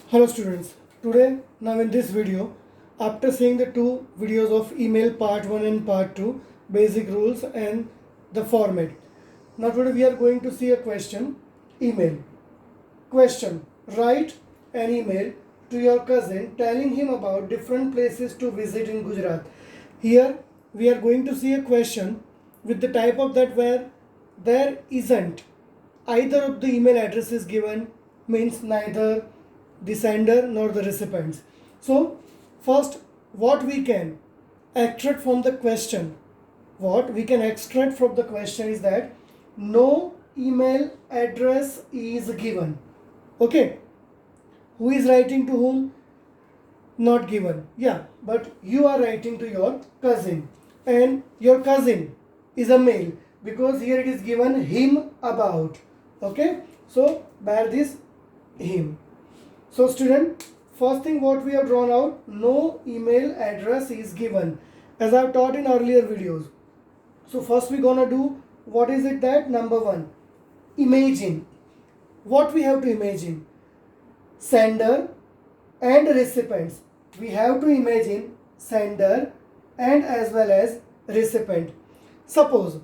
Hello students, today now in this video, after seeing the two videos of email part 1 and part 2, basic rules and the format. Now today we are going to see a question, email. Question, write an email to your cousin telling him about different places to visit in Gujarat. Here we are going to see a question with the type of that where there isn't either of the email addresses given, means neither the sender nor the recipients. So first what we can extract from the question, is that no email address is given. Okay, who is writing to whom? Not given. Yeah, but you are writing to your cousin, and your cousin is a male because here it is given him about. Okay, so bear this him. So student, first thing what we have drawn out, no email address is given, as I have taught in earlier videos. So first we gonna do, what is it that? Number one, imagine. What we have to imagine? Sender and recipients. We have to imagine sender and as well as recipient. Suppose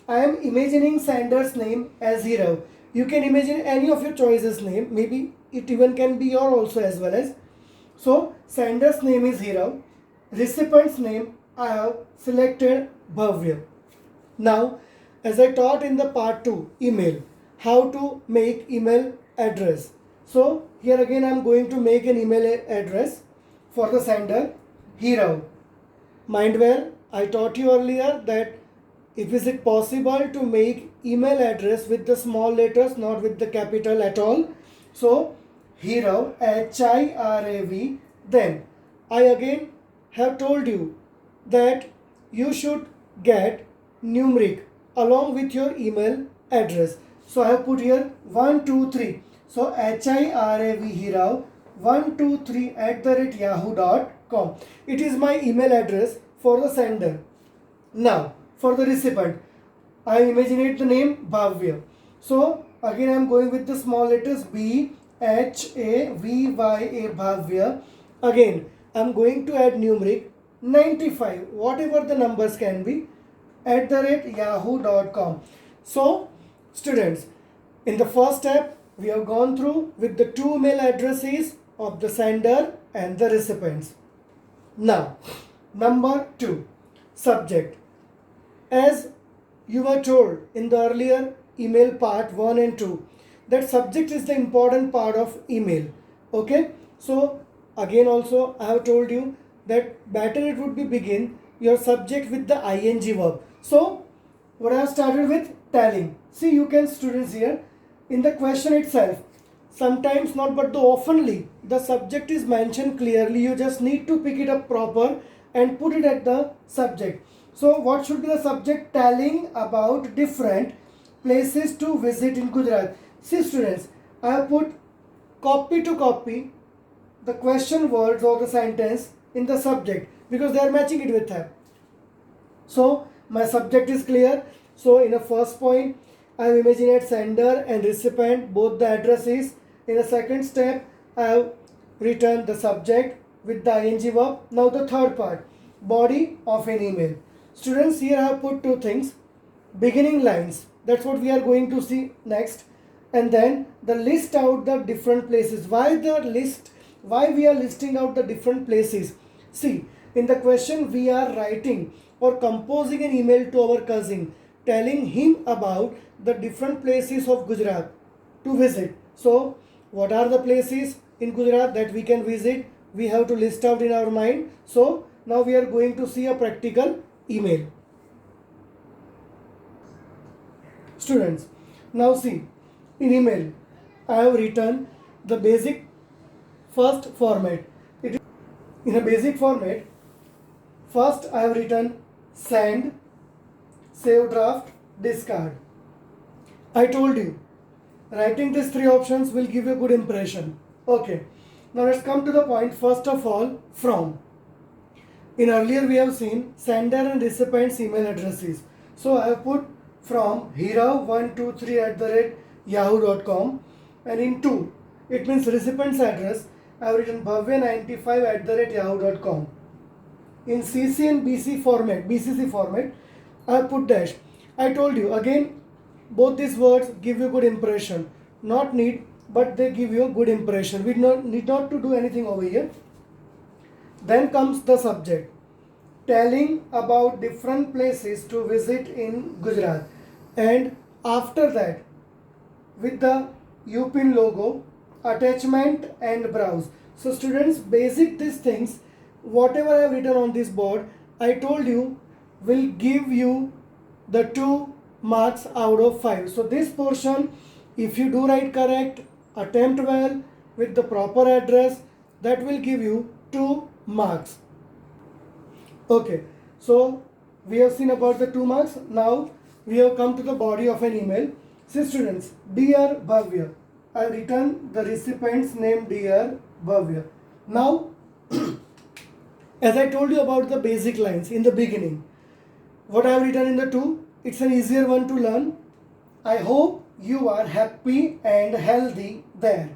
I am imagining sender's name as Hirav. You can imagine any of your choices name, maybe it even can be your also as well as. So sender's name is Hirav, recipient's name I have selected Bhavya. Now as I taught in the part 2 email, how to make email address. So here again I am going to make an email address for the sender Hirav. Mind where I taught you earlier that if is it possible to make email address with the small letters, not with the capital at all. So Hirav, Hirav, then I again have told you that you should get numeric along with your email address. So I have put here 1 2 3. So Hirav Hirav 123 @yahoo.com. It is my email address for the sender. Now for the recipient, I imaginate the name Bhavya. So again I am going with the small letters Bhavya. Bhavya. Again I am going to add numeric 95, whatever the numbers can be, @yahoo.com. So students, in the first step we have gone through with the two email addresses of the sender and the recipients. Now number 2, subject. As you were told in the earlier email part 1 and 2, that subject is the important part of email. Okay, so again also I have told you that better it would be begin your subject with the ing verb. So what I have started with, telling. See, you can students here in the question itself, sometimes not but the oftenly the subject is mentioned clearly. You just need to pick it up proper and put it at the subject. So what should be the subject? Telling about different places to visit in Gujarat. See students, I have put copy to copy the question words or the sentence in the subject because they are matching it with her. So my subject is clear. So in the first point, I have imagined sender and recipient, both the addresses. In the second step, I have written the subject with the ing verb. Now the third part, body of an email. Students, here I have put two things, beginning lines, that's what we are going to see next, and then the list out the different places. Why we are listing out the different places? See, in the question we are writing or composing an email to our cousin telling him about the different places of Gujarat to visit. So what are the places in Gujarat that we can visit? We have to list out in our mind. So now we are going to see a practical email. Students, now see, in email I have written the basic first format. It is in a basic format. First I have written send, save draft, discard. I told you writing these three options will give you a good impression. Okay, now let's come to the point. First of all, from. In earlier we have seen sender and recipient's email addresses. So I have put from Hirav123 @yahoo.com, and in 2 it means recipient's address. I have written bhavya95@yahoo.com. In CC and BCC format, I have put dash. I told you again, both these words give you good impression. Not need, but they give you a good impression. We need not to do anything over here. Then comes the subject, telling about different places to visit in Gujarat. And after that, with the UPIN logo, attachment and browse. So students, basic these things, whatever I have written on this board, I told you will give you the 2 marks out of 5. So this portion, if you do write correct, attempt well with the proper address, that will give you 2 marks. Okay, so we have seen about the 2 marks. Now we have come to the body of an email. See students, dear Bhavya, I have written the recipient's name, dear Bhavya. Now, as I told you about the basic lines in the beginning, what I have written in the 2, it's an easier one to learn. I hope you are happy and healthy there.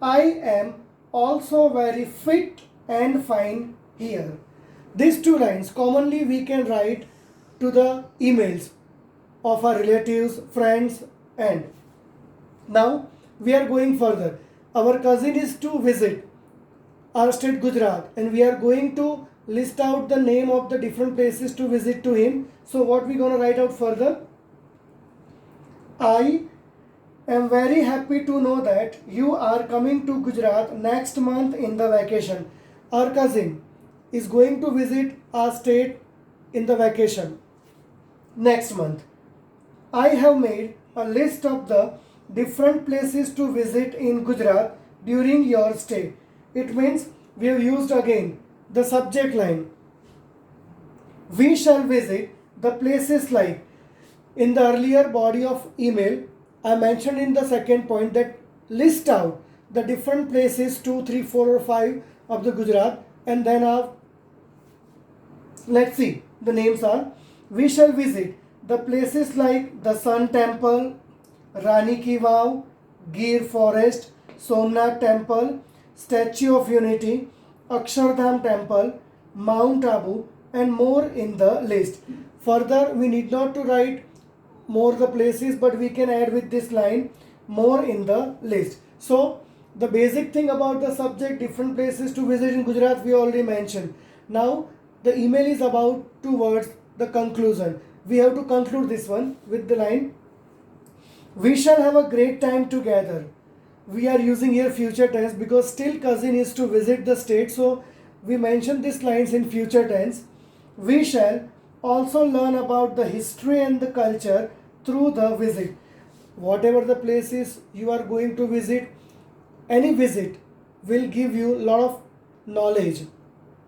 I am also very fit and fine here. These 2 lines commonly we can write to the emails of our relatives, friends, and now we are going further. Our cousin is to visit our state Gujarat, and we are going to list out the name of the different places to visit to him. So what we gonna write out further? I am very happy to know that you are coming to Gujarat next month in the vacation. Our cousin is going to visit our state in the vacation next month. I have made a list of the different places to visit in Gujarat during your stay. It means we have used again the subject line. We shall visit the places like, in the earlier body of email, I mentioned in the second point that list out the different places 2, 3, 4 or 5 of the Gujarat, and then let's see, the names are, we shall visit the places like the Sun Temple, Rani Ki Vav, Gir Forest, Somnath Temple, Statue of Unity, Akshardham Temple, Mount Abu, and more in the list. Further, we need not to write more the places, but we can add with this line, more in the list. So the basic thing about the subject, different places to visit in Gujarat, we already mentioned. Now the email is about 2 words, the conclusion. We have to conclude this one with the line, we shall have a great time together. We are using here future tense because still cousin is to visit the state, so we mention these lines in future tense. We shall also learn about the history and the culture through the visit. Whatever the places you are going to visit, any visit will give you a lot of knowledge,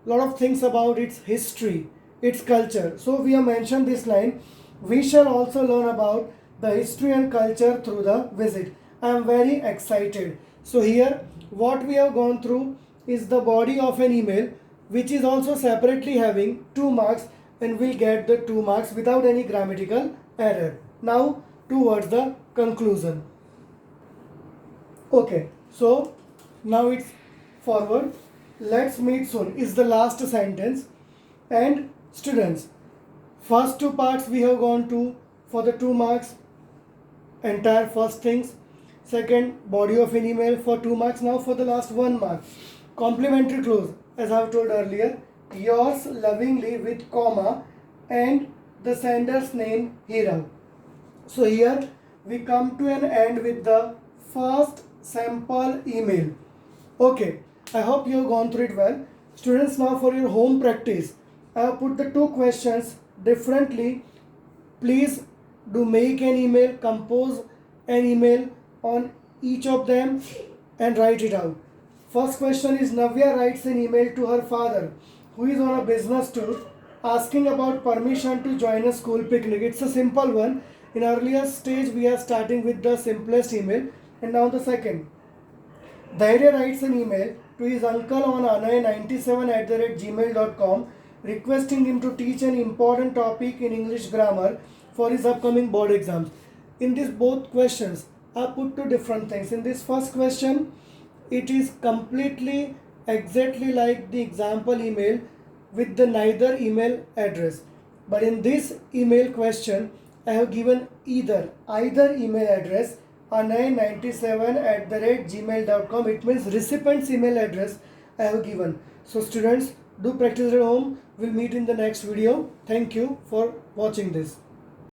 lot of things about its history, its culture. So we have mentioned this line, we shall also learn about the history and culture through the visit. I am very excited. So here what we have gone through is the body of an email, which is also separately having 2 marks, and will get the 2 marks without any grammatical error. Now towards the conclusion. Okay, so now it's forward. Let's meet soon is the last sentence. And students, first 2 parts we have gone to for the 2 marks, entire first things. Second, body of an email for 2 marks. Now for the last 1 mark, complimentary clause, as I have told earlier, yours lovingly with comma and the sender's name Hirav. So here we come to an end with the first sample email. Okay, I hope you have gone through it well. Students, now for your home practice, I have put the 2 questions differently. Please do make an email, compose an email on each of them and write it out. First question is, Navya writes an email to her father who is on a business tour asking about permission to join a school picnic. It's a simple one. In earlier stage we are starting with the simplest email, and now the second. Dhairya writes an email to his uncle on anay97@gmail.com requesting him to teach an important topic in English grammar for his upcoming board exams. In these both questions I put 2 different things. In this first question, it is completely exactly like the example email with the neither email address. But in this email question, I have given either email address, anay97@gmail.com. It means recipient's email address I have given. So students, do practice at home. We'll meet in the next video. Thank you for watching this.